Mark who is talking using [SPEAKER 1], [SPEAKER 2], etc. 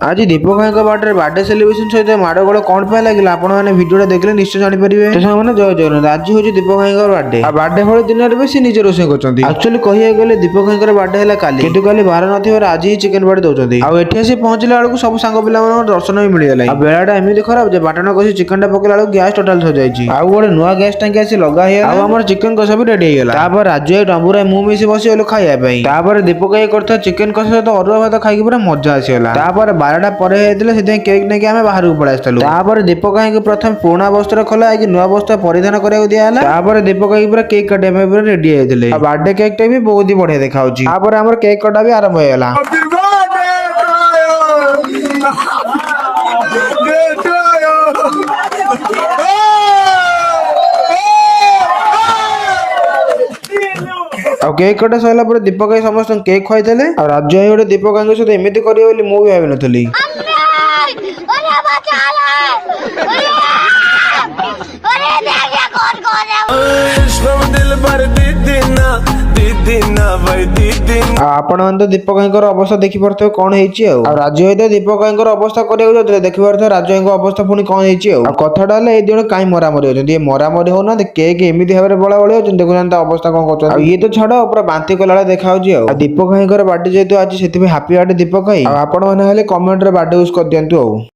[SPEAKER 1] आज दीपक भाई बाटे बर्थडे सेलिब्रेशन सहित माड़गोड़ कौन पे लगे आपने भिडियो देखले निश्चय जानीपर मैंने जय जगन्नाथ आज हूँ दीपक भाई बर्थडे बर्थडे भले दिन में सी निजे रोषे कर एक्चुअली कह गले दीपक भाई बर्थडे है काली कितु काली बाहर नथिबार आज ही चिकेन बर्थडे दौरान आठ आसी पहुंचला बेलू सब सांग पिला दर्शन भी मिलगला बेलाटा एमती खराब जो बाटन कसी चिकेन टा पकड़ा गैस टोटाल सजाई आउ गोटे नुआ गैस टांकी आसी लगा आम चिकेन कषा भी रेडी होगा राजू टंबुरा मुझे मिसी बस खाया दीपक भाई कर चिकेन कषा सहित अरुआ भात खाई पूरा मजा आसीगला बारटा पर केक नहीं आम बाहर को पड़े आसलु दीपक भाई प्रथम पुराणा वस्त्र खोला नुआ वस्त्र परिधान करा दिया दीपक भाई पूरा केक काटिया रेडी होते बर्थडे केक टा भी बहुत ही बढ़िया देखा आम केक कटा भी आरंभ होगा केक कटा सरला दीपक भाई समस्त केक खुआई राजू भाई गोटे दीपक भाई सहित एमती करेंगे मुझे भी भावी नी आपण तो दीपक भाई अवस्था देखी पारे कौन है राजू भाई तो दीपक भाई अवस्था करा देखी पारे राजू भाई अवस्था पुणी कौन है कथाटा है ये कहीं मरामरी होती मरामरी होना केक एमती भाव बड़ा बड़ी होती देखुना अवस्था कौन कर ये तो छाड़ पूरा बांती कला देखा दीपक भाई बर्थडे जेहतु आज से हापी बर्थडे दीपक भाई आपण मैंने कमेंट रे बर्थडे विश कर दिंतु।